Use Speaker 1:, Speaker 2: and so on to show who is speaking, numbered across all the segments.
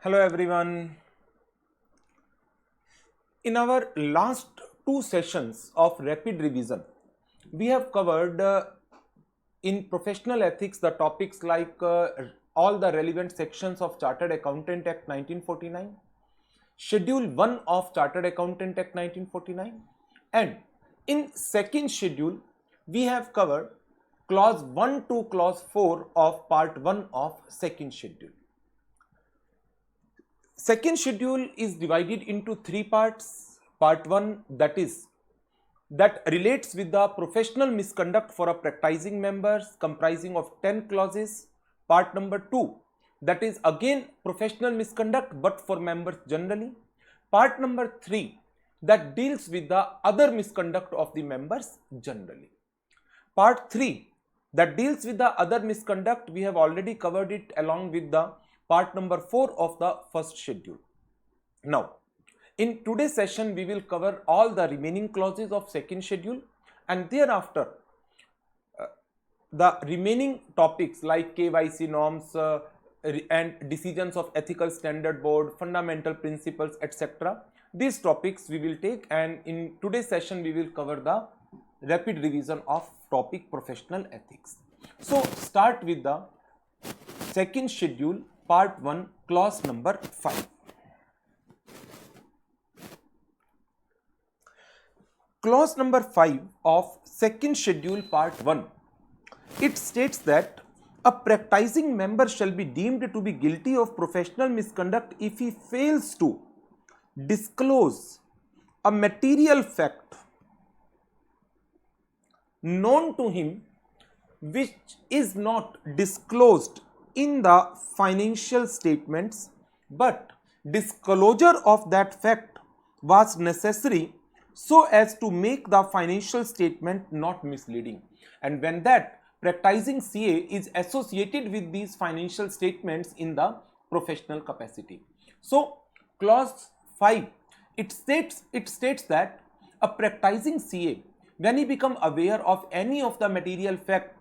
Speaker 1: Hello everyone. In our last two sessions of rapid revision, we have covered in professional ethics the topics like all the relevant sections of Chartered Accountant Act 1949, Schedule 1 of Chartered Accountant Act 1949, and in second schedule we have covered clause 1 to clause 4 of part 1 of second schedule. Second schedule is divided into three parts. Part 1 that relates with the professional misconduct for a practicing members comprising of 10 clauses. Part number 2 that is again professional misconduct but for members generally. Part number 3 that deals with the other misconduct of the members generally. Part 3 that deals with the other misconduct, we have already covered it along with the part number 4 of the first schedule. Now, in today's session, we will cover all the remaining clauses of second schedule, and thereafter the remaining topics like KYC norms and decisions of ethical standard board, fundamental principles, etc. These topics we will take, and in today's session we will cover the rapid revision of topic professional ethics. So start with the second schedule part 1 clause number 5. Clause number 5 of second schedule part 1, it states that a practicing member shall be deemed to be guilty of professional misconduct if he fails to disclose a material fact known to him which is not disclosed in the financial statements, but disclosure of that fact was necessary so as to make the financial statement not misleading. And when that practicing CA is associated with these financial statements in the professional capacity. So clause 5, it states that a practicing CA, when he become aware of any of the material fact,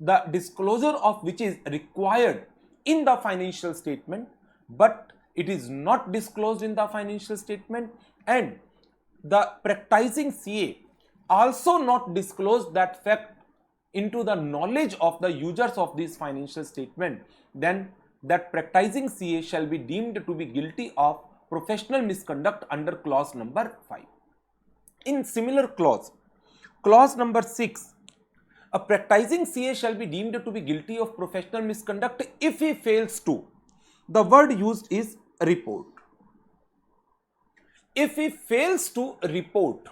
Speaker 1: the disclosure of which is required in the financial statement, but it is not disclosed in the financial statement, and the practicing CA also not disclosed that fact into the knowledge of the users of this financial statement, then that practicing CA shall be deemed to be guilty of professional misconduct under clause number 5. In similar clause number 6, a practicing CA shall be deemed to be guilty of professional misconduct if he fails to, the word used is report. If he fails to report.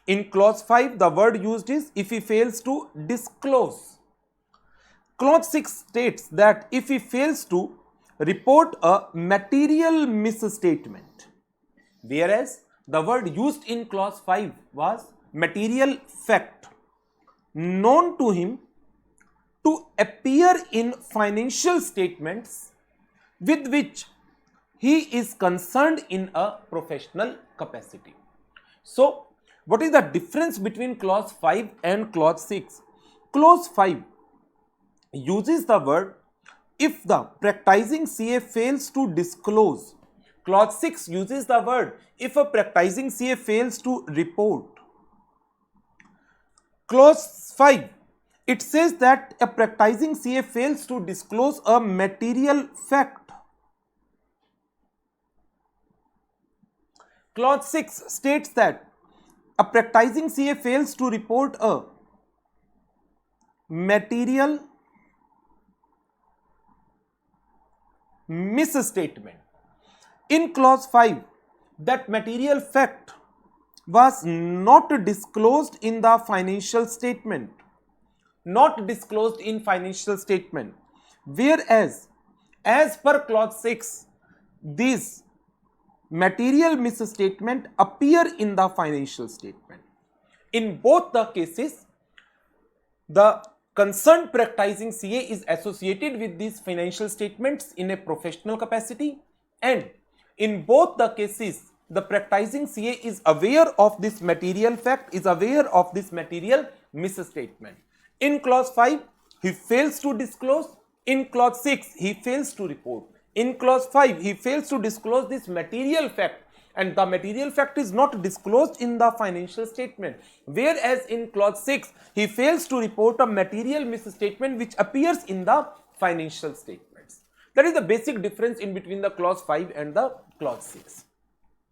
Speaker 1: In clause 5, the word used is if he fails to disclose. Clause 6 states that if he fails to report a material misstatement, whereas the word used in clause 5 was material fact known to him to appear in financial statements with which he is concerned in a professional capacity. So, what is the difference between clause 5 and clause 6? Clause 5 uses the word if the practicing CA fails to disclose. Clause 6 uses the word if a practicing CA fails to report. Clause 5, it says that a practicing CA fails to disclose a material fact. Clause 6 states that a practicing CA fails to report a material misstatement. In clause 5, that material fact was not disclosed in the financial statement, whereas as per clause 6, these material misstatement appear in the financial statement. In both the cases, the concerned practicing CA is associated with these financial statements in a professional capacity, and in both the cases the practicing CA is aware of this material fact, is aware of this material misstatement. In clause 5, he fails to disclose. In clause 6, he fails to report. In clause 5, he fails to disclose this material fact, and the material fact is not disclosed in the financial statement. Whereas in clause 6, he fails to report a material misstatement which appears in the financial statements. That is the basic difference in between the clause 5 and the clause 6.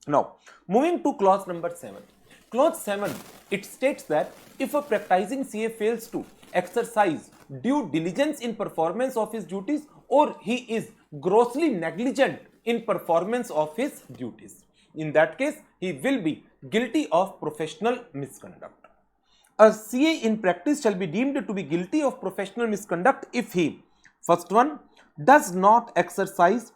Speaker 1: Now, moving to clause number 7. Clause 7, it states that if a practicing CA fails to exercise due diligence in performance of his duties, or he is grossly negligent in performance of his duties, in that case, he will be guilty of professional misconduct. A CA in practice shall be deemed to be guilty of professional misconduct if he, first one, does not exercise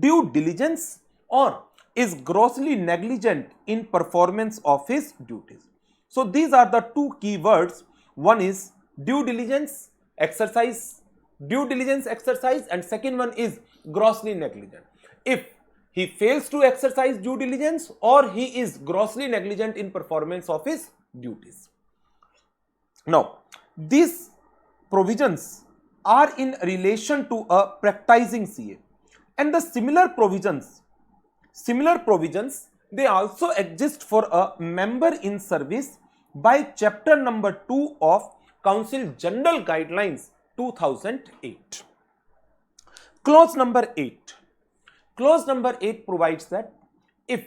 Speaker 1: due diligence or is grossly negligent in performance of his duties. So these are the two key words. One is due diligence exercise, and second one is grossly negligent. If he fails to exercise due diligence or he is grossly negligent in performance of his duties. Now, these provisions are in relation to a practicing CA, and the similar provisions, they also exist for a member in service by chapter number 2 of Council General Guidelines 2008. Clause number 8. Clause number 8 provides that if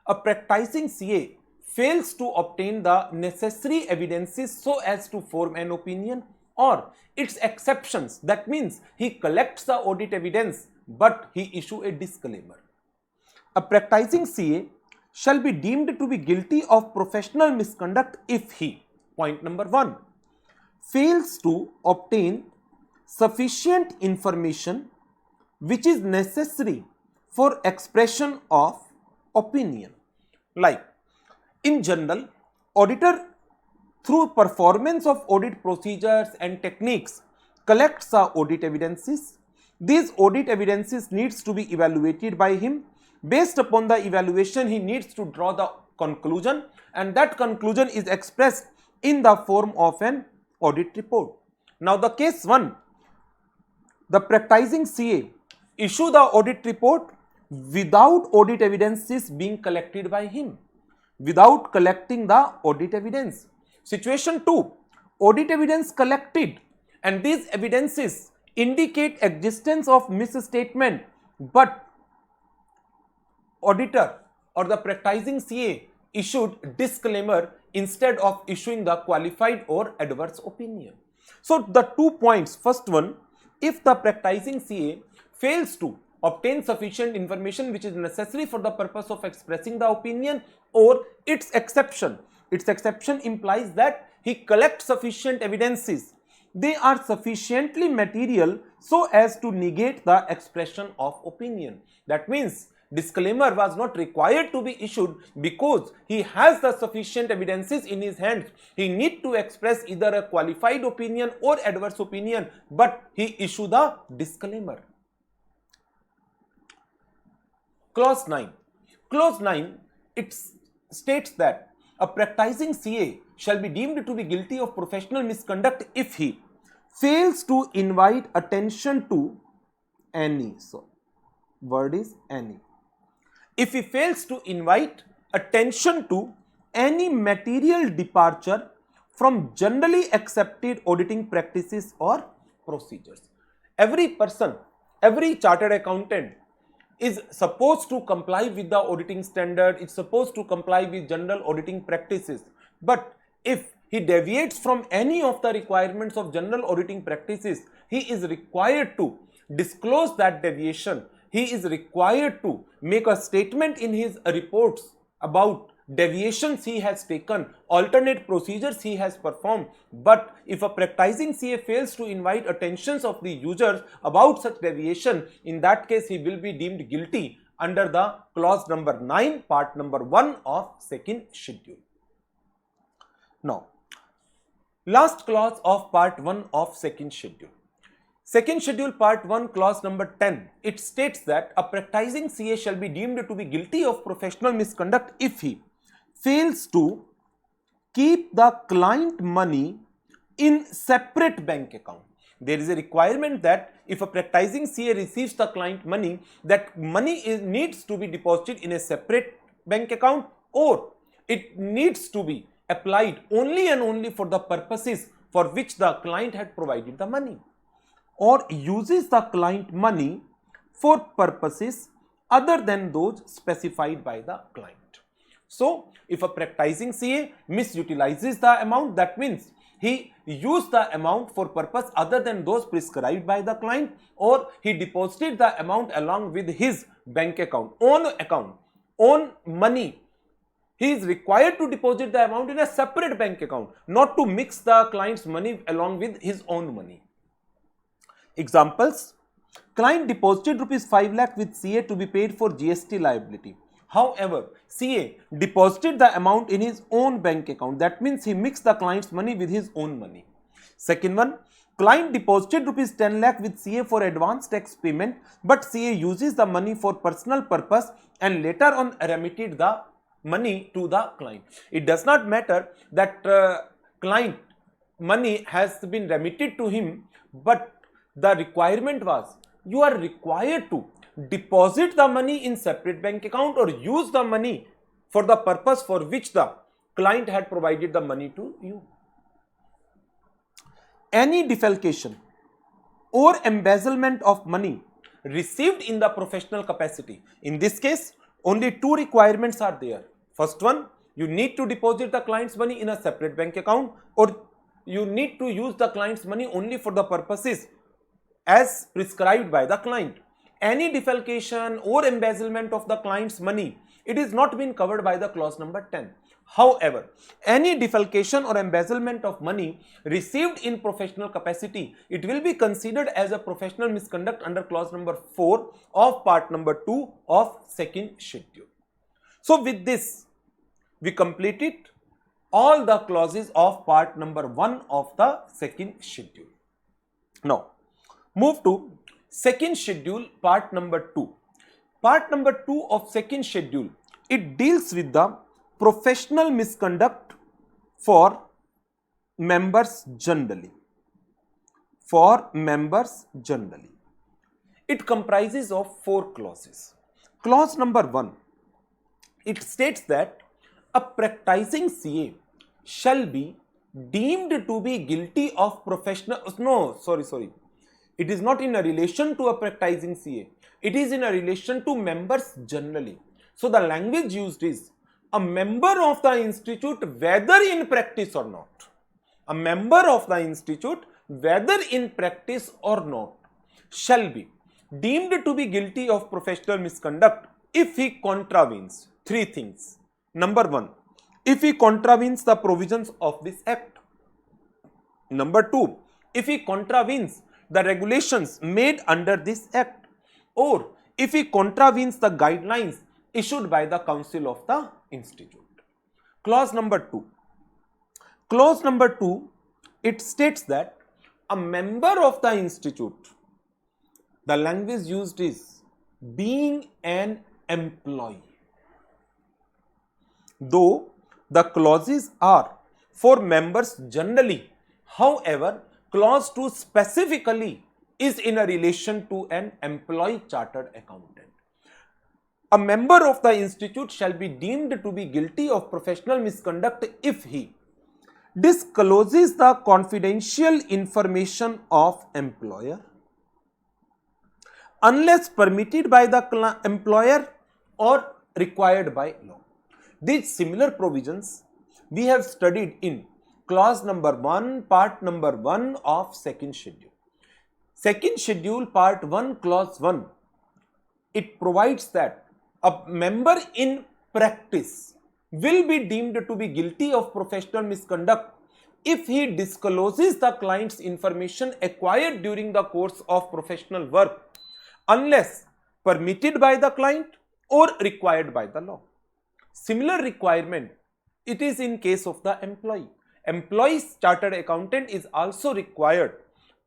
Speaker 1: a practicing CA fails to obtain the necessary evidences so as to form an opinion, or its exceptions, that means he collects the audit evidence but he issue a disclaimer, a practicing CA shall be deemed to be guilty of professional misconduct if he, point number 1, fails to obtain sufficient information which is necessary for expression of opinion. Like, in general, auditor through performance of audit procedures and techniques collects the audit evidences. These audit evidences needs to be evaluated by him. Based upon the evaluation, he needs to draw the conclusion, and that conclusion is expressed in the form of an audit report. Now, the case 1, the practicing CA issue the audit report without audit evidences being collected by him, without collecting the audit evidence. Situation 2, audit evidence collected, and these evidences indicate existence of misstatement, but auditor or the practicing CA issued disclaimer instead of issuing the qualified or adverse opinion. So the 2 points, first one, if the practicing CA fails to obtain sufficient information which is necessary for the purpose of expressing the opinion, or its exception implies that he collects sufficient evidences, they are sufficiently material so as to negate the expression of opinion. That means disclaimer was not required to be issued because he has the sufficient evidences in his hands. He need to express either a qualified opinion or adverse opinion, but he issue the disclaimer. Clause 9. Clause 9, it states that a practicing CA shall be deemed to be guilty of professional misconduct if he fails to invite attention to any, so word is any, if he fails to invite attention to any material departure from generally accepted auditing practices or procedures. Every person, every chartered accountant is supposed to comply with the auditing standard, it's supposed to comply with general auditing practices. But if he deviates from any of the requirements of general auditing practices, he is required to disclose that deviation. He is required to make a statement in his reports about deviations he has taken, alternate procedures he has performed. But if a practicing CA fails to invite attentions of the users about such deviation, in that case he will be deemed guilty under the clause number 9, part number 1 of second schedule. Now, last clause of part 1 of second schedule. Second schedule part 1 clause number 10, it states that a practicing CA shall be deemed to be guilty of professional misconduct if he fails to keep the client money in separate bank account. There is a requirement that if a practicing CA receives the client money, that money needs to be deposited in a separate bank account, or it needs to be applied only and only for the purposes for which the client had provided the money, or uses the client money for purposes other than those specified by the client. So, if a practicing CA misutilizes the amount, that means he used the amount for purpose other than those prescribed by the client, or he deposited the amount along with his bank account, own money. He is required to deposit the amount in a separate bank account, not to mix the client's money along with his own money. Examples: client deposited rupees 5 lakh with CA to be paid for GST liability. However, CA deposited the amount in his own bank account. That means he mixed the client's money with his own money. Second one, client deposited rupees 10 lakh with CA for advance tax payment, but CA uses the money for personal purpose and later on remitted the money to the client. It does not matter that client money has been remitted to him, but the requirement was you are required to deposit the money in separate bank account or use the money for the purpose for which the client had provided the money to you. Any defalcation or embezzlement of money received in the professional capacity. In this case, only two requirements are there. First one, you need to deposit the client's money in a separate bank account, or you need to use the client's money only for the purposes as prescribed by the client. Any defalcation or embezzlement of the client's money, it is not been covered by the clause number 10. However, any defalcation or embezzlement of money received in professional capacity, it will be considered as a professional misconduct under clause number 4 of part number 2 of second schedule. So with this, we completed all the clauses of part number 1 of the second schedule. Now, move to second schedule, part number 2. Part number 2 of second schedule, it deals with the professional misconduct for members generally. For members generally. It comprises of 4 clauses. Clause number 1, it states that a practicing CA shall be deemed to be guilty of it is not in a relation to a practicing CA. It is in a relation to members generally. So the language used is a member of the institute, whether in practice or not. A member of the institute, whether in practice or not, shall be deemed to be guilty of professional misconduct if he contravenes 3 things. Number 1, if he contravenes the provisions of this act. Number 2, if he contravenes the regulations made under this act, or if he contravenes the guidelines issued by the council of the institute. Clause number 2. Clause number 2, it states that a member of the institute, the language used is being an employee. Though the clauses are for members generally, however, clause 2 specifically is in a relation to an employee chartered accountant. A member of the institute shall be deemed to be guilty of professional misconduct if he discloses the confidential information of employer, unless permitted by the employer or required by law. These similar provisions we have studied in clause number 1, part number 1 of second schedule. Second schedule, part 1, clause 1, it provides that a member in practice will be deemed to be guilty of professional misconduct if he discloses the client's information acquired during the course of professional work, unless permitted by the client or required by the law. Similar requirement, it is in case of the employee. Employee's chartered accountant is also required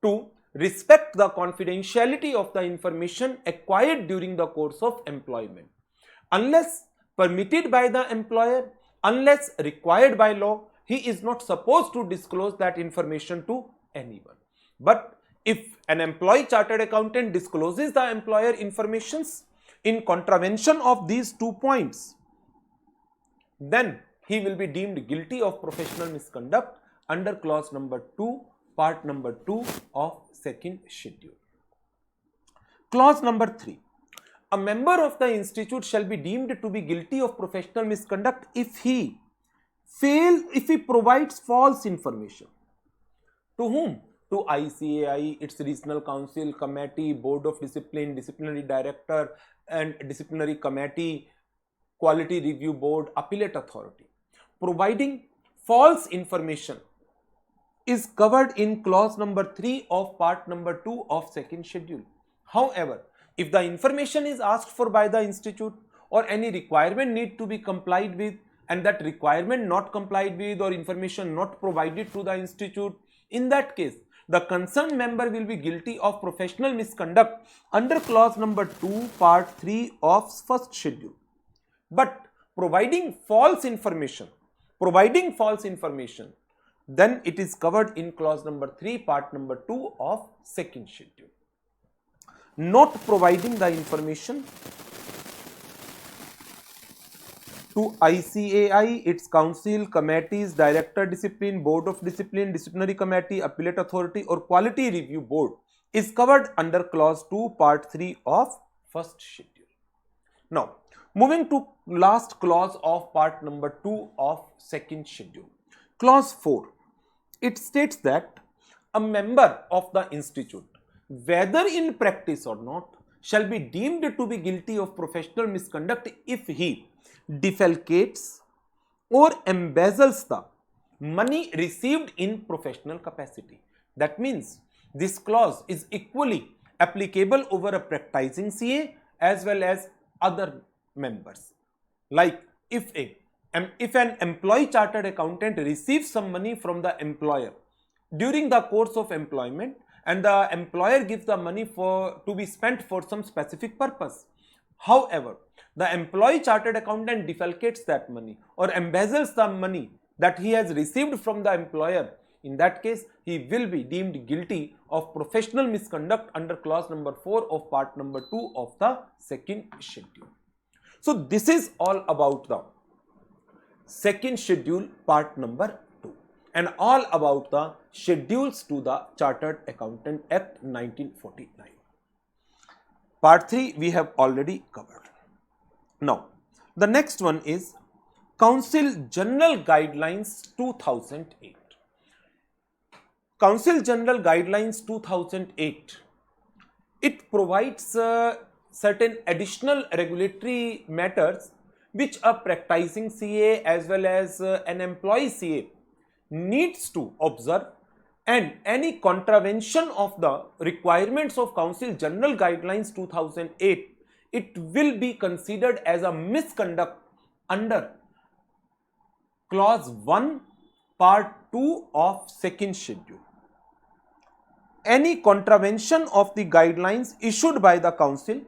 Speaker 1: to respect the confidentiality of the information acquired during the course of employment. Unless permitted by the employer, unless required by law, he is not supposed to disclose that information to anyone. But If an employee chartered accountant discloses the employer informations in contravention of these 2 points, then he will be deemed guilty of professional misconduct under clause number 2, part number 2 of second schedule. Clause number 3. A member of the institute shall be deemed to be guilty of professional misconduct if he provides false information. To whom? To ICAI, its regional council, committee, board of discipline, disciplinary director and disciplinary committee, quality review board, appellate authority. Providing false information is covered in clause number 3 of part number 2 of second schedule. However, if the information is asked for by the institute or any requirement need to be complied with and that requirement not complied with or information not provided to the institute, in that case, the concerned member will be guilty of professional misconduct under clause number 2, part 3 of first schedule. But providing false information, then it is covered in clause number 3, part number 2 of second schedule. Not providing the information to ICAI, its council, committees, director discipline, board of discipline, disciplinary committee, appellate authority or quality review board is covered under clause 2, part 3 of first schedule. Now, moving to last clause of part number 2 of second schedule. Clause 4. It states that a member of the institute, whether in practice or not, shall be deemed to be guilty of professional misconduct if he defalcates or embezzles the money received in professional capacity. That means this clause is equally applicable over a practicing CA as well as other members. Like if an employee chartered accountant receives some money from the employer during the course of employment and the employer gives the money to be spent for some specific purpose. However, the employee chartered accountant defalcates that money or embezzles the money that he has received from the employer. In that case, he will be deemed guilty of professional misconduct under clause number 4 of part number 2 of the second schedule. So, this is all about the second schedule part number 2 and all about the schedules to the Chartered Accountant Act 1949. Part 3 we have already covered. Now, the next one is Council General Guidelines 2008. Council General Guidelines 2008, it provides certain additional regulatory matters which a practicing CA as well as an employee CA needs to observe, and any contravention of the requirements of Council General Guidelines 2008, it will be considered as a misconduct under clause 1 part 2 of second schedule. Any contravention of the guidelines issued by the council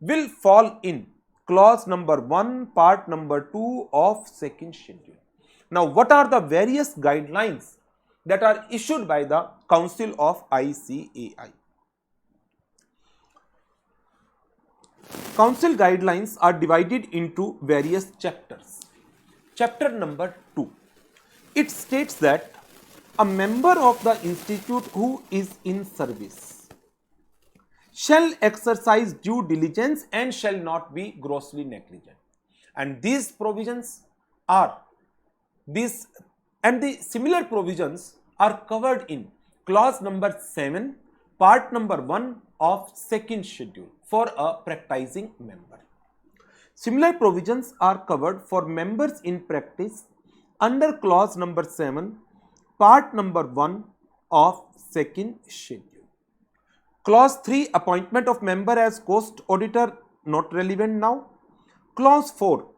Speaker 1: will fall in clause number 1 part number 2 of second schedule. Now, what are the various guidelines that are issued by the council of ICAI? Council guidelines are divided into various chapters. Chapter number 2, it states that a member of the institute who is in service shall exercise due diligence and shall not be grossly negligent. And these provisions are the similar provisions are covered in clause number 7, part number 1 of second schedule for a practicing member. Similar provisions are covered for members in practice under clause number 7, part number 1 of second schedule. Clause 3, appointment of member as cost auditor, not relevant now. Clause 4,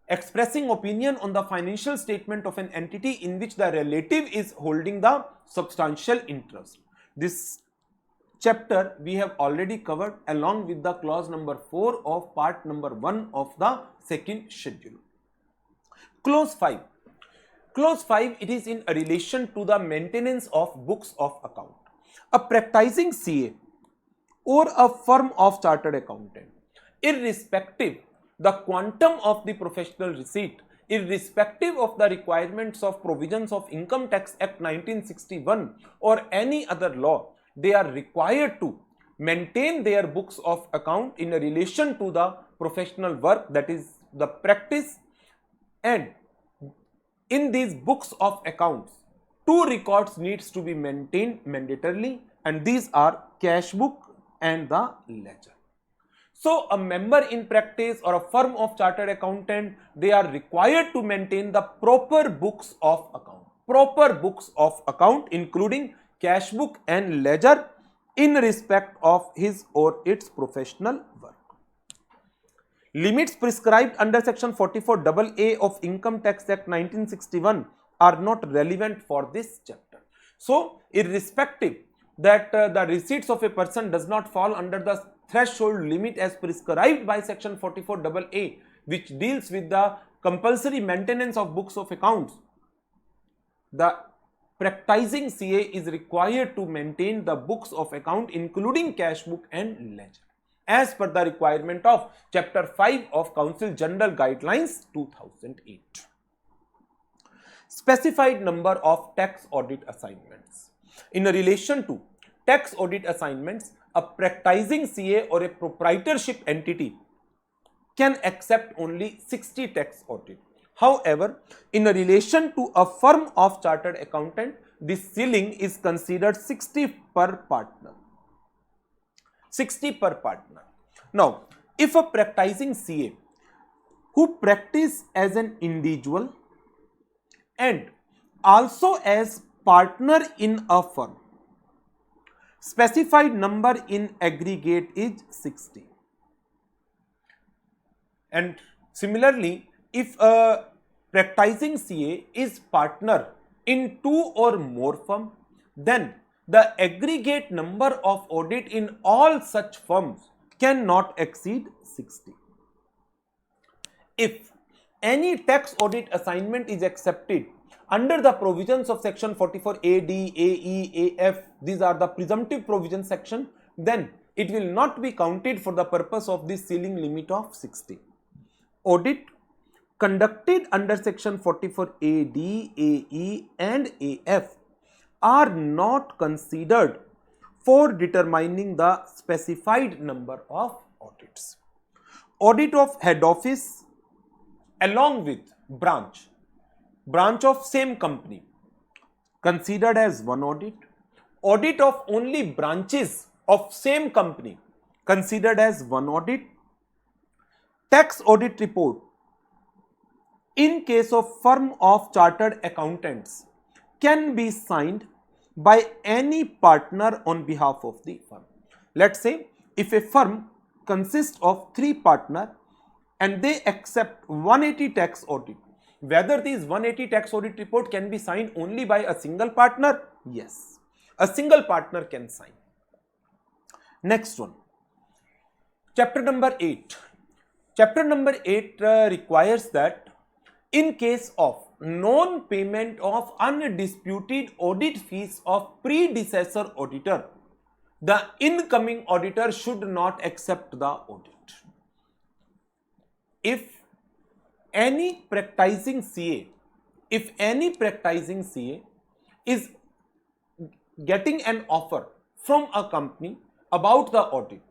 Speaker 1: expressing opinion on the financial statement of an entity in which the relative is holding the substantial interest. This chapter we have already covered along with the clause number 4 of part number 1 of the second schedule. Clause 5. Clause 5, it is in relation to the maintenance of books of account. a practicing CA or a firm of chartered accountant, irrespective the quantum of the professional receipt, irrespective of the requirements of provisions of Income Tax Act 1961 or any other law, they are required to maintain their books of account in relation to the professional work, that is the practice. And in these books of accounts, two records needs to be maintained mandatorily, and these are cash book and the ledger. So a member in practice or a firm of chartered accountant, they are required to maintain the proper books of account, including cash book and ledger in respect of his or its professional work. Limits prescribed under section 44AA of Income Tax Act 1961 are not relevant for this chapter. So irrespective that the receipts of a person does not fall under the threshold limit as prescribed by section 44AA, which deals with the compulsory maintenance of books of accounts, the practicing CA is required to maintain the books of account including cash book and ledger as per the requirement of chapter 5 of Council General Guidelines 2008. Specified number of tax audit assignments. In relation to tax audit assignments, a practicing CA or a proprietorship entity can accept only 60 tax audit. However, in relation to a firm of chartered accountant, the ceiling is considered 60 per partner. 60 per partner. Now, if a practicing CA who practice as an individual and also as partner in a firm, specified number in aggregate is 60. And similarly, if a practicing CA is partner in 2 or more firms, then the aggregate number of audit in all such firms cannot exceed 60. If any tax audit assignment is accepted under the provisions of section 44A, D, AE, AF, these are the presumptive provision section, then it will not be counted for the purpose of this ceiling limit of 60. Audit conducted under section 44A, D, AE and AF are not considered for determining the specified number of audits. Audit of head office along with branch of same company considered as one audit. Audit of only branches of same company considered as one audit. Tax audit report in case of firm of chartered accountants can be signed by any partner on behalf of the firm. Let's say if a firm consists of 3 partners and they accept 180 tax audit, whether these 180 tax audit report can be signed only by a single partner? Yes, a single partner can sign. Next one, chapter number 8. Chapter number 8 requires that in case of non-payment of undisputed audit fees of predecessor auditor, the incoming auditor should not accept the audit. If any practicing CA is getting an offer from a company about the audit,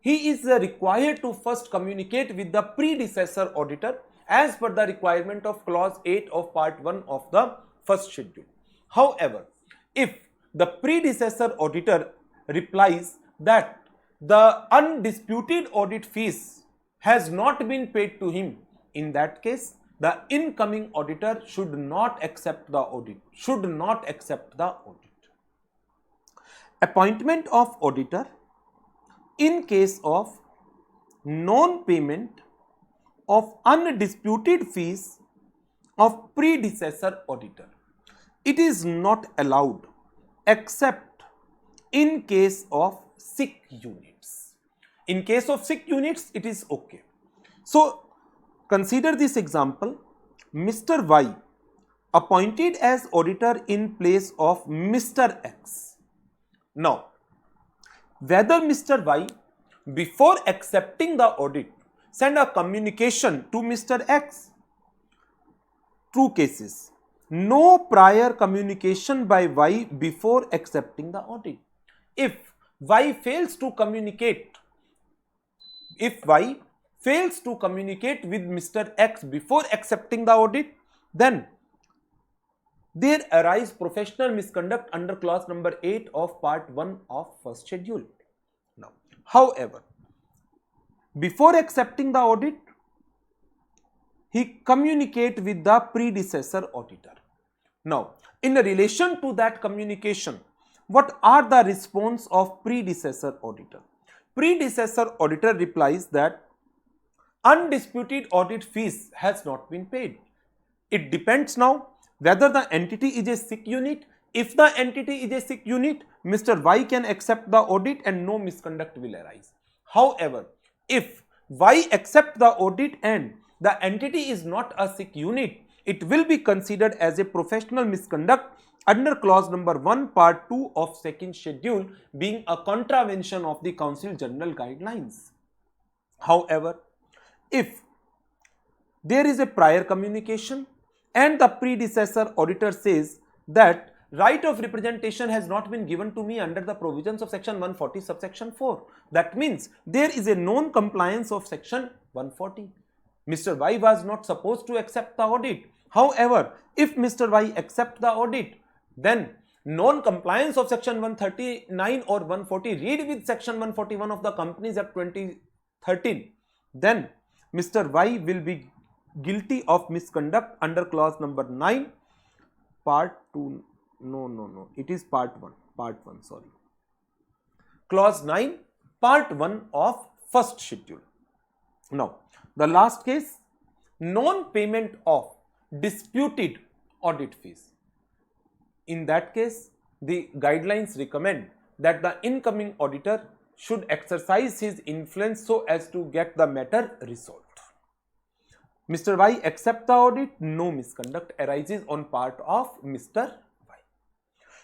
Speaker 1: he is required to first communicate with the predecessor auditor as per the requirement of clause 8 of part 1 of the first schedule. However, if the predecessor auditor replies that the undisputed audit fees has not been paid to him, in that case the incoming auditor should not accept the audit. Appointment of auditor in case of non-payment of undisputed fees of predecessor auditor. It is not allowed except in case of sick units. In case of sick units, it is okay. So, consider this example. Mr. Y appointed as auditor in place of Mr. X. Now, whether Mr. Y, before accepting the audit, send a communication to Mr. X. True cases. No prior communication by Y before accepting the audit. If Y fails to communicate, with Mr. X before accepting the audit, then there arise professional misconduct under clause number 8 of part 1 of first schedule. Now, however, before accepting the audit, he communicate with the predecessor auditor. Now, in relation to that communication, what are the response of predecessor auditor? Predecessor auditor replies that undisputed audit fees has not been paid. It depends now whether the entity is a sick unit. If the entity is a sick unit, Mr. Y can accept the audit and no misconduct will arise. However, if Y accept the audit and the entity is not a sick unit, it will be considered as a professional misconduct under clause number 1 part 2 of second schedule, being a contravention of the Council General Guidelines. However, if there is a prior communication and the predecessor auditor says that right of representation has not been given to me under the provisions of section 140 subsection 4, that means there is a non-compliance of section 140. Mr. Y was not supposed to accept the audit. However, if Mr. Y accepts the audit, then non-compliance of section 139 or 140, read with section 141 of the Companies Act 2013, then Mr. Y will be guilty of misconduct under clause number 9 part 2. No, it is part 1, sorry. Clause 9 part 1 of first schedule. Now, the last case, non-payment of disputed audit fees. In that case, the guidelines recommend that the incoming auditor should exercise his influence so as to get the matter resolved. Mr. Y accepts the audit, no misconduct arises on part of Mr. Y.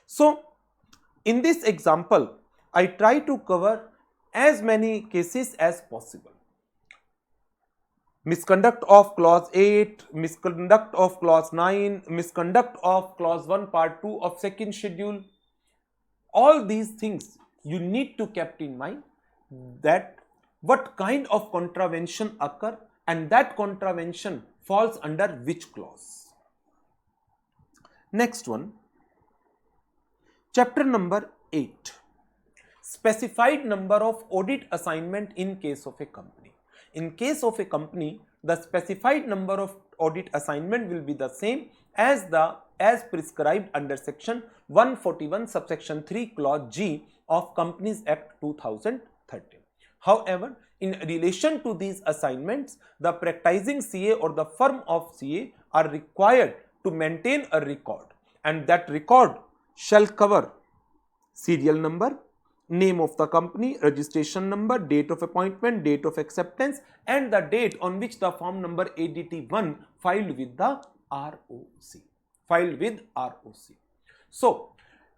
Speaker 1: So, in this example, I try to cover as many cases as possible. Misconduct of clause 8, misconduct of clause 9, misconduct of clause 1 part 2 of second schedule. All these things you need to keep in mind that what kind of contravention occur and that contravention falls under which clause. Next one, chapter number 8, specified number of audit assignment in case of a company. In case of a company, the specified number of audit assignment will be the same as prescribed under section 141 subsection 3 clause G of Companies Act 2013. However, in relation to these assignments, the practicing CA or the firm of CA are required to maintain a record, and that record shall cover serial number, name of the company, registration number, date of appointment, date of acceptance, and the date on which the form number ADT1 filed with the ROC. So,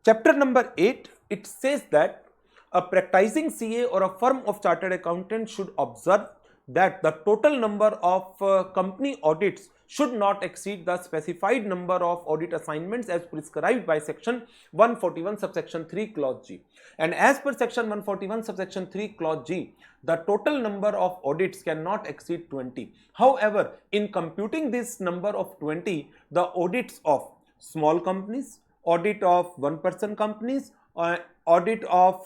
Speaker 1: chapter number 8, it says that a practicing CA or a firm of chartered accountants should observe that the total number of company audits should not exceed the specified number of audit assignments as prescribed by section 141 subsection 3 clause G. And as per section 141 subsection 3 clause G, the total number of audits cannot exceed 20. However, in computing this number of 20, the audits of small companies, audit of one-person companies, audit of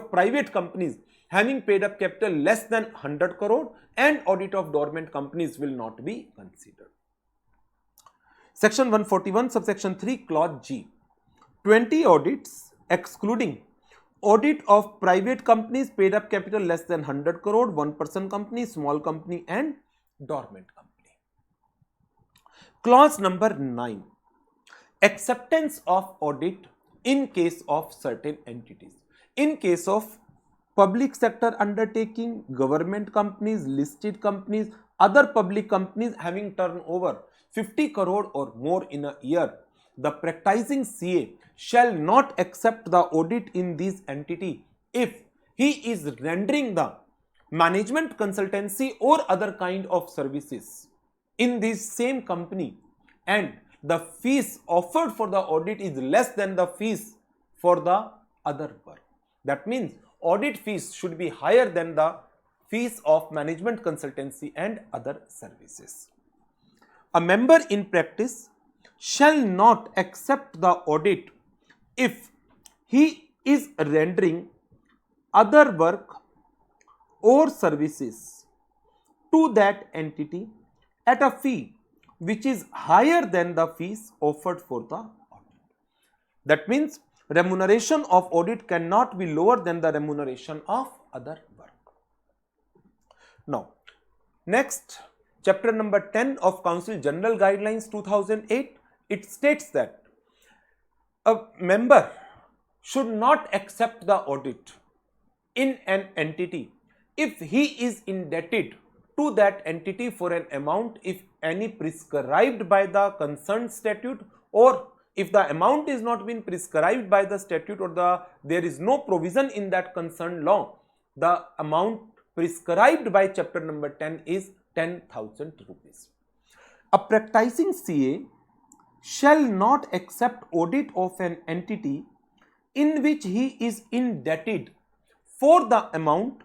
Speaker 1: private companies having paid up capital less than 100 crore and audit of dormant companies will not be considered. Section 141 subsection 3 clause G, 20 audits excluding audit of private companies paid up capital less than 100 crore, one-person company, small company and dormant company. Clause number 9, acceptance of audit in case of certain entities. In case of public sector undertaking, government companies, listed companies, other public companies having turnover 50 crore or more in a year, the practicing CA shall not accept the audit in this entity if he is rendering the management consultancy or other kind of services in this same company and the fees offered for the audit is less than the fees for the other work. That means audit fees should be higher than the fees of management consultancy and other services. A member in practice shall not accept the audit if he is rendering other work or services to that entity at a fee which is higher than the fees offered for the audit. That means remuneration of audit cannot be lower than the remuneration of other work. Now, next, chapter number 10 of Council General Guidelines 2008, it states that a member should not accept the audit in an entity if he is indebted to that entity for an amount if any prescribed by the concerned statute, or if the amount is not been prescribed by the statute or there is no provision in that concerned law, the amount prescribed by chapter number 10 is 10,000 rupees. A practicing CA shall not accept audit of an entity in which he is indebted for the amount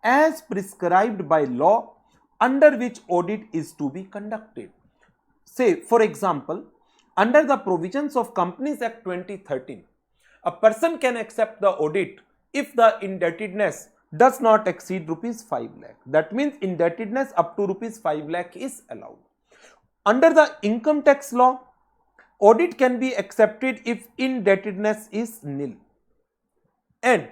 Speaker 1: as prescribed by law under which audit is to be conducted. Say, for example, under the provisions of Companies Act 2013, a person can accept the audit if the indebtedness does not exceed rupees 5 lakh. That means indebtedness up to rupees 5 lakh is allowed. Under the income tax law, audit can be accepted if indebtedness is nil. And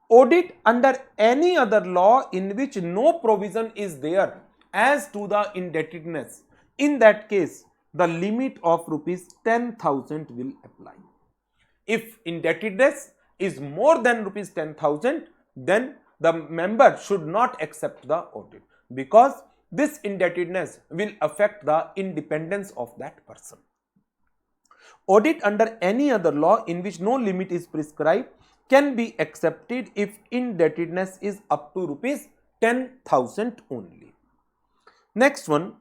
Speaker 1: audit under any other law in which no provision is there as to the indebtedness, in that case the limit of rupees 10,000 will apply. If indebtedness is more than rupees 10,000, then the member should not accept the audit, because this indebtedness will affect the independence of that person. Audit under any other law in which no limit is prescribed can be accepted if indebtedness is up to rupees 10,000 only. Next one,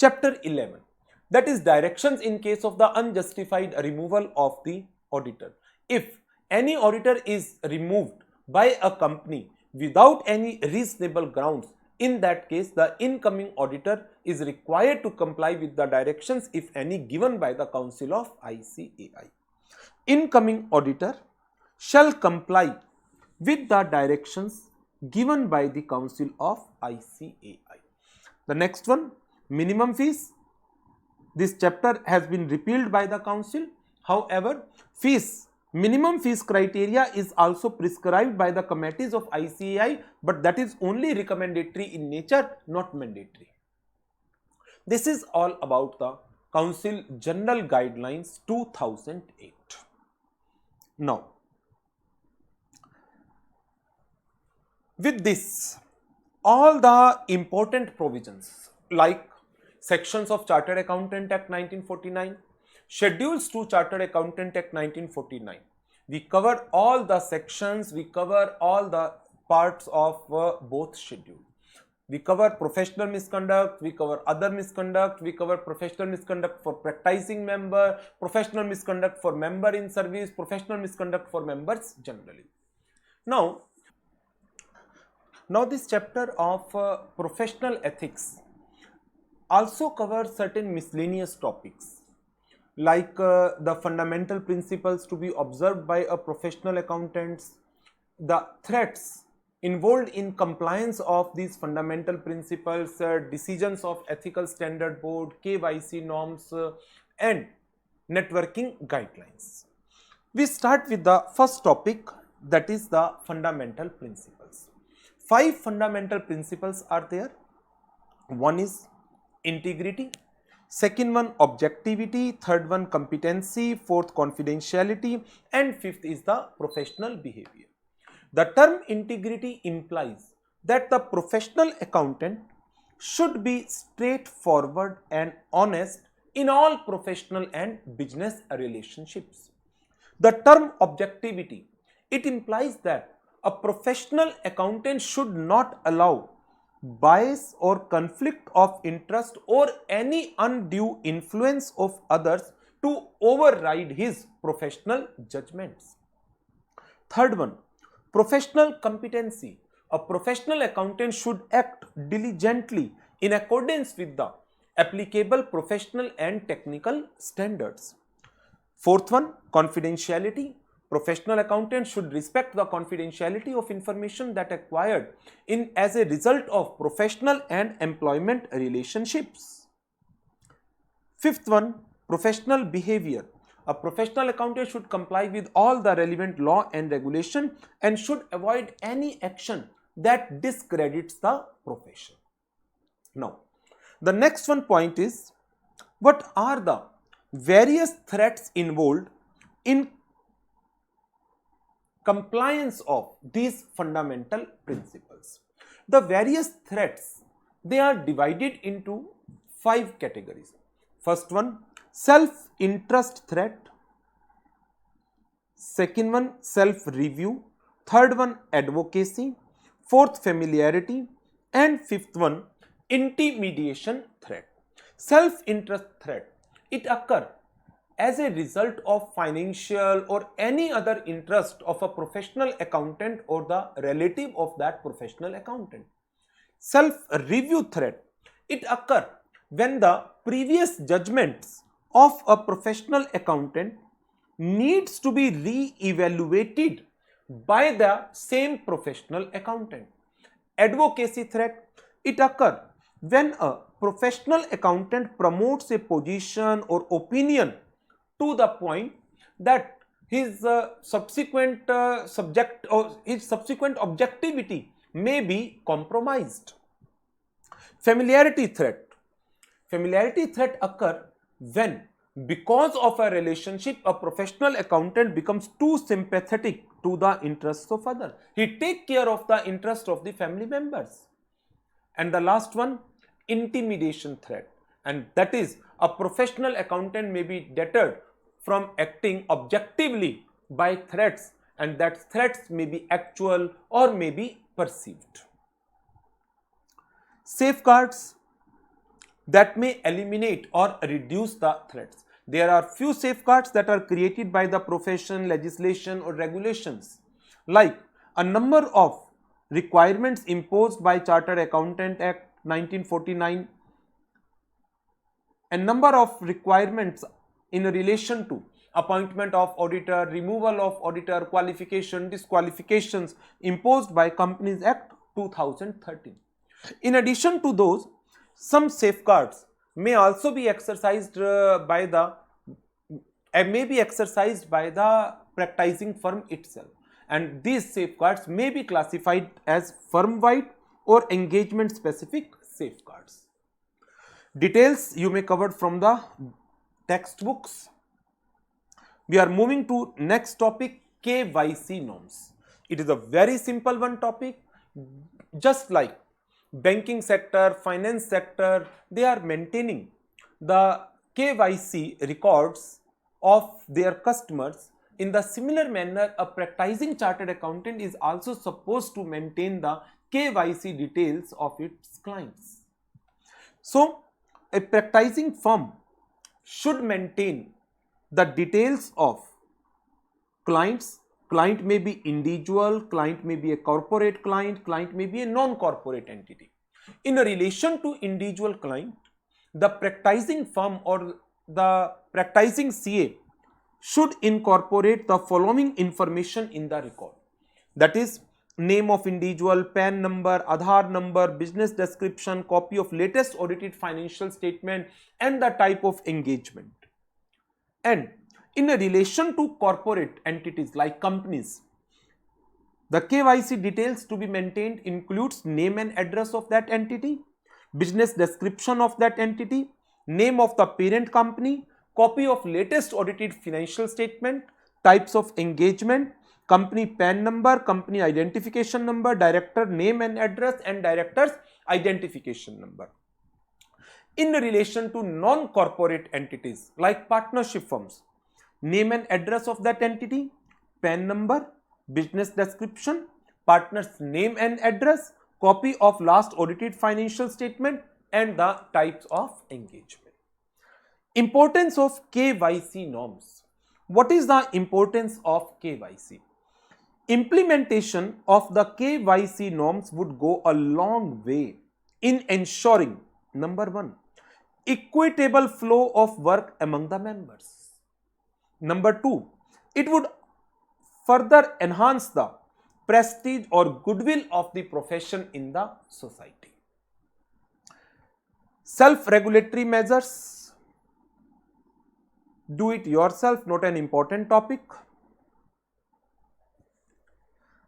Speaker 1: chapter 11, that is directions in case of the unjustified removal of the auditor. If any auditor is removed by a company without any reasonable grounds, in that case the incoming auditor is required to comply with the directions, if any, given by the Council of ICAI. Incoming auditor shall comply with the directions given by the Council of ICAI. The next one, minimum fees. This chapter has been repealed by the Council. However, minimum fees criteria is also prescribed by the committees of ICAI, but that is only recommendatory in nature, not mandatory. This is all about the Council General Guidelines 2008. Now, with this, all the important provisions like sections of Chartered Accountant Act 1949, schedules to Chartered Accountant Act 1949, we cover all the sections, we cover all the parts of both schedules. We cover professional misconduct, we cover other misconduct, we cover professional misconduct for practicing member, professional misconduct for member in service, professional misconduct for members generally. Now this chapter of professional ethics also covers certain miscellaneous topics like the fundamental principles to be observed by a professional accountant, the threats involved in compliance of these fundamental principles, decisions of ethical standard board, KYC norms, and networking guidelines. We start with the first topic, that is the fundamental principles. 5 fundamental principles are there. One is integrity, second one objectivity, third one competency, fourth confidentiality, and fifth is the professional behavior. The term integrity implies that the professional accountant should be straightforward and honest in all professional and business relationships. The term objectivity, it implies that a professional accountant should not allow bias or conflict of interest or any undue influence of others to override his professional judgments. Third one, professional competency. A professional accountant should act diligently in accordance with the applicable professional and technical standards. Fourth one, confidentiality. Professional accountants should respect the confidentiality of information that acquired in as a result of professional and employment relationships. Fifth one, professional behavior. A professional accountant should comply with all the relevant law and regulation and should avoid any action that discredits the profession. Now, the next one point is, what are the various threats involved in compliance of these fundamental principles? The various threats, they are divided into 5 categories. First one, self-interest threat. Second one, self-review. Third one, advocacy. Fourth, familiarity. And fifth one, intimidation threat. Self-interest threat, it occurs as a result of financial or any other interest of a professional accountant or the relative of that professional accountant. Self-review threat, it occurs when the previous judgments of a professional accountant needs to be re-evaluated by the same professional accountant. Advocacy threat, it occurs when a professional accountant promotes a position or opinion to the point that his subsequent objectivity may be compromised. Familiarity threat. Familiarity threat occur when, because of a relationship, a professional accountant becomes too sympathetic to the interests of others. He takes care of the interest of the family members. And the last one, intimidation threat, and that is a professional accountant may be deterred from acting objectively by threats, and that threats may be actual or may be perceived. Safeguards that may eliminate or reduce the threats. There are few safeguards that are created by the profession, legislation or regulations, like a number of requirements imposed by Chartered Accountant Act 1949, a number of requirements in relation to appointment of auditor, removal of auditor, qualification, disqualifications imposed by Companies Act 2013. In addition to those, some safeguards may also be exercised by the practicing firm itself, and these safeguards may be classified as firm-wide or engagement-specific safeguards. Details you may cover from the textbooks. We are moving to next topic, KYC norms. It is a very simple one topic. Just like banking sector, finance sector, they are maintaining the KYC records of their customers. In the similar manner, a practicing chartered accountant is also supposed to maintain the KYC details of its clients. So, a practicing firm should maintain the details of clients. Client may be individual, client may be a corporate client, client may be a non-corporate entity. In relation to individual client, the practicing firm or the practicing CA should incorporate the following information in the record. That is, name of individual, PAN number, Aadhaar number, business description, copy of latest audited financial statement, and the type of engagement. And in relation to corporate entities like companies, the KYC details to be maintained includes name and address of that entity, business description of that entity, name of the parent company, copy of latest audited financial statement, types of engagement, company PAN number, company identification number, director name and address, and director's identification number. in relation to non-corporate entities like partnership firms. Name and address of that entity, PAN number, business description, partner's name and address, copy of last audited financial statement, and the types of engagement. Importance of KYC norms. What is the importance of KYC? Implementation of the KYC norms would go a long way in ensuring, number one, equitable flow of work among the members. Number two, it would further enhance the prestige or goodwill of the profession in the society. Self-regulatory measures. Do it yourself, not an important topic.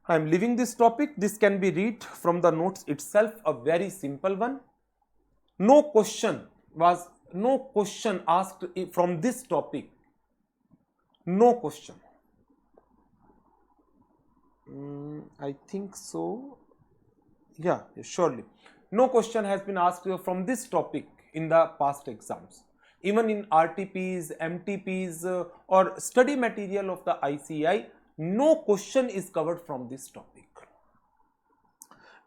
Speaker 1: I am leaving this topic. This can be read from the notes itself, a very simple one. No question asked from this topic. No question. I think so. Yeah, surely. No question has been asked from this topic in the past exams. Even in RTPs, MTPs or study material of the ICAI, no question is covered from this topic.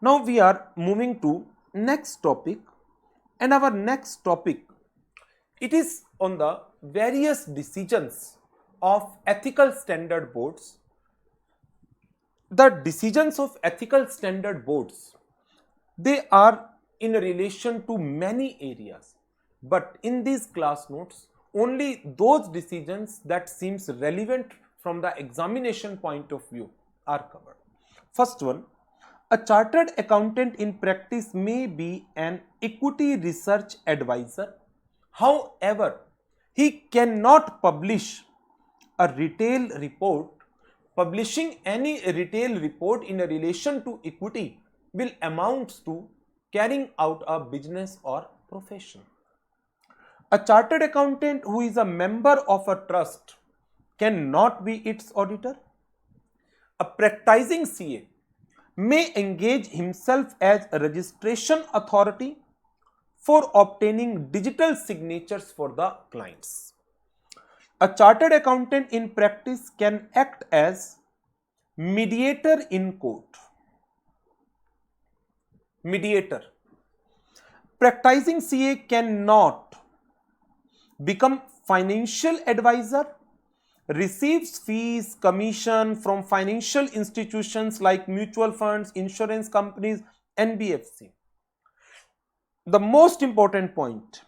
Speaker 1: Now we are moving to next topic, and our next topic, it is on the various decisions of ethical standard boards. The decisions of ethical standard boards, they are in relation to many areas, but in these class notes, only those decisions that seems relevant from the examination point of view are covered. First one, a chartered accountant in practice may be an equity research advisor. However, he cannot publish a retail report. Publishing any retail report in a relation to equity will amount to carrying out a business or profession. A chartered accountant who is a member of a trust cannot be its auditor. A practicing CA may engage himself as a registration authority for obtaining digital signatures for the clients. A chartered accountant in practice can act as mediator in court. Mediator. Practicing CA cannot become financial advisor, receives fees, commission from financial institutions like mutual funds, insurance companies, NBFC. The most important point,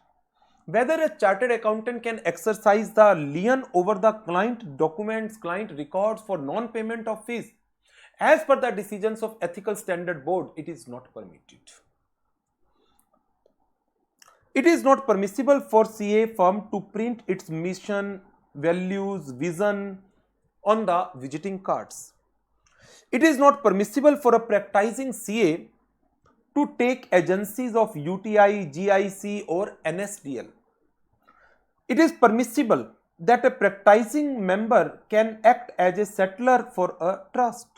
Speaker 1: whether a chartered accountant can exercise the lien over the client documents, client records for non-payment of fees. As per the decisions of Ethical Standard Board, it is not permitted. It is not permissible for CA firm to print its mission, values, vision on the visiting cards. It is not permissible for a practicing CA to take agencies of UTI, GIC or NSDL. It is permissible that a practicing member can act as a settler for a trust.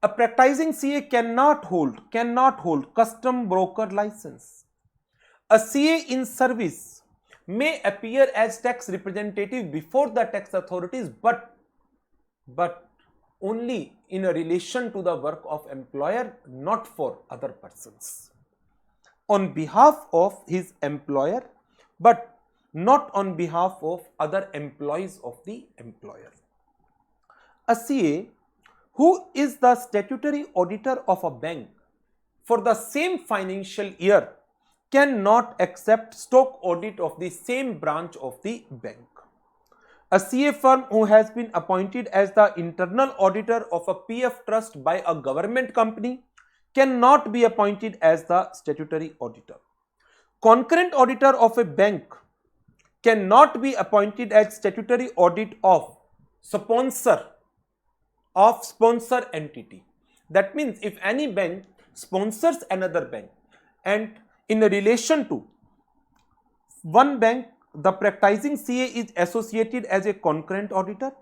Speaker 1: A practicing CA cannot hold custom broker license. A CA in service may appear as tax representative before the tax authorities, but only in a relation to the work of employer, not for other persons. On behalf of his employer, but not on behalf of other employees of the employer. A CA who is the statutory auditor of a bank for the same financial year cannot accept stock audit of the same branch of the bank. A CA firm who has been appointed as the internal auditor of a PF trust by a government company cannot be appointed as the statutory auditor. Concurrent auditor of a bank cannot be appointed as statutory audit of sponsor entity. That means if any bank sponsors another bank and in relation to one bank, the practicing CA is associated as a concurrent auditor,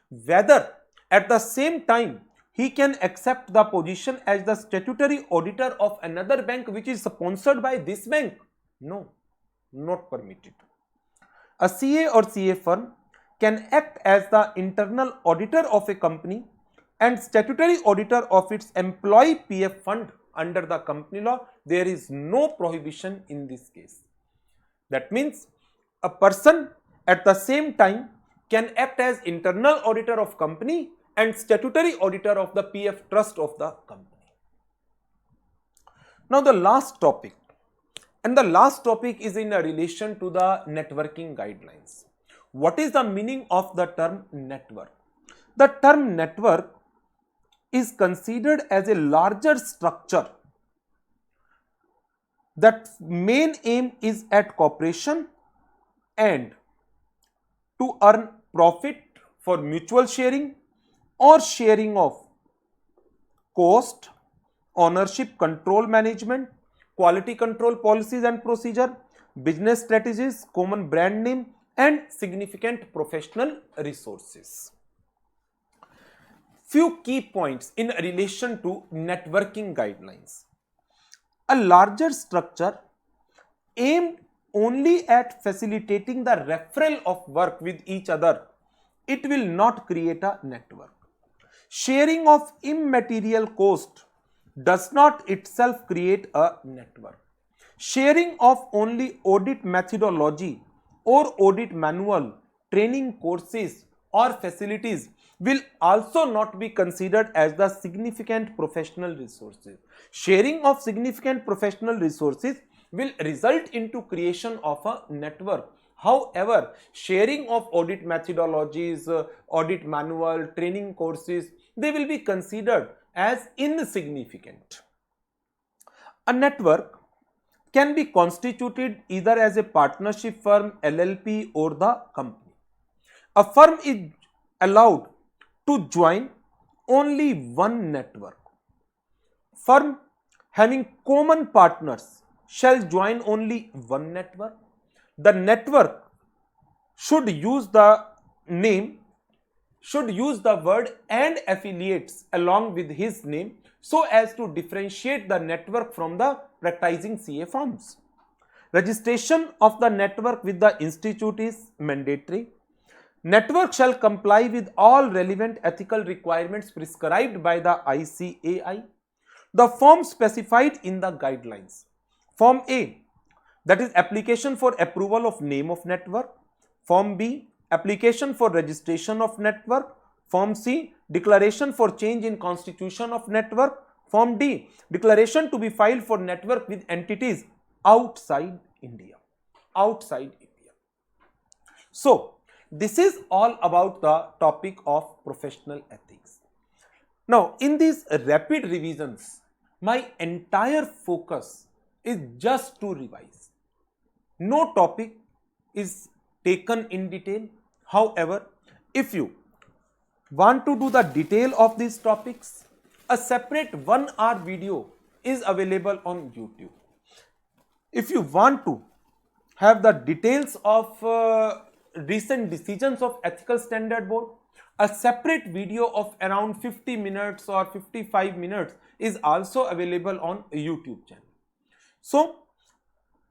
Speaker 1: whether at the same time he can accept the position as the statutory auditor of another bank which is sponsored by this bank? No. not permitted. A CA or CA firm can act as the internal auditor of a company and statutory auditor of its employee PF fund under the company law. There is no prohibition in this case. That means a person at the same time can act as internal auditor of company and statutory auditor of the PF trust of the company. Now the last topic, and the last topic is in relation to the networking guidelines. What is the meaning of the term network? The term network is considered as a larger structure that main aim is at cooperation and to earn profit for mutual sharing or sharing of cost, ownership, control management, quality control policies and procedure, business strategies, common brand name and significant professional resources. Few key points in relation to networking guidelines. A larger structure aimed only at facilitating the referral of work with each other, it will not create a network. Sharing of immaterial cost does not itself create a network. Sharing of only audit methodology or audit manual, training courses or facilities will also not be considered as the significant professional resources. Sharing of significant professional resources will result into creation of a network. However, sharing of audit methodologies, audit manual, training courses, they will be considered as insignificant. A network can be constituted either as a partnership firm, LLP or the company. A firm is allowed to join only one network. Firm having common partners shall join only one network. The network should use the name, should use the word and affiliates along with his name so as to differentiate the network from the practicing CA firms. Registration of the network with the institute is mandatory. Network shall comply with all relevant ethical requirements prescribed by the ICAI. The form specified in the guidelines. Form A, that is application for approval of name of network. Form B, application for registration of network. Form C, declaration for change in constitution of network. Form D, declaration to be filed for network with entities outside India. Outside India. So, this is all about the topic of professional ethics. Now, in these rapid revisions, my entire focus is just to revise. No topic is taken in detail. However, if you want to do the detail of these topics, a separate 1-hour video is available on YouTube. If you want to have the details of recent decisions of Ethical Standard Board, a separate video of around 50 minutes or 55 minutes is also available on YouTube channel. So,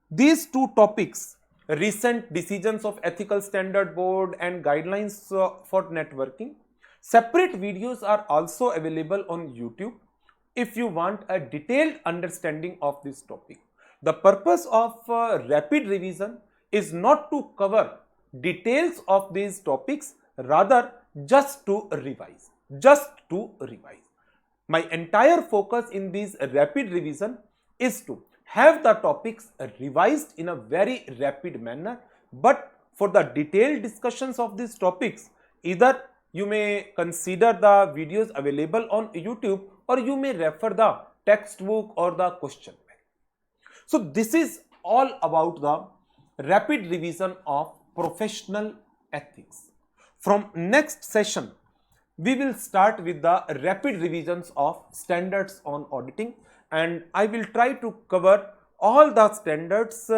Speaker 1: these two topics, recent decisions of Ethical Standard Board and guidelines for networking, separate videos are also available on YouTube if you want a detailed understanding of this topic. The purpose of rapid revision is not to cover details of these topics, rather just to revise. My entire focus in this rapid revision is to have the topics revised in a very rapid manner, but for the detailed discussions of these topics, either you may consider the videos available on YouTube or you may refer the textbook or the question bank. So this is all about the rapid revision of professional ethics. From next session, we will start with the rapid revisions of standards on auditing, and I will try to cover all the standards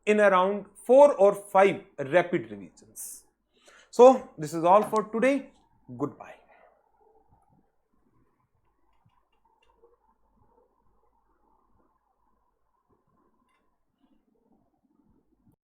Speaker 1: in around 4 or 5 rapid revisions. So this is all for today. Goodbye.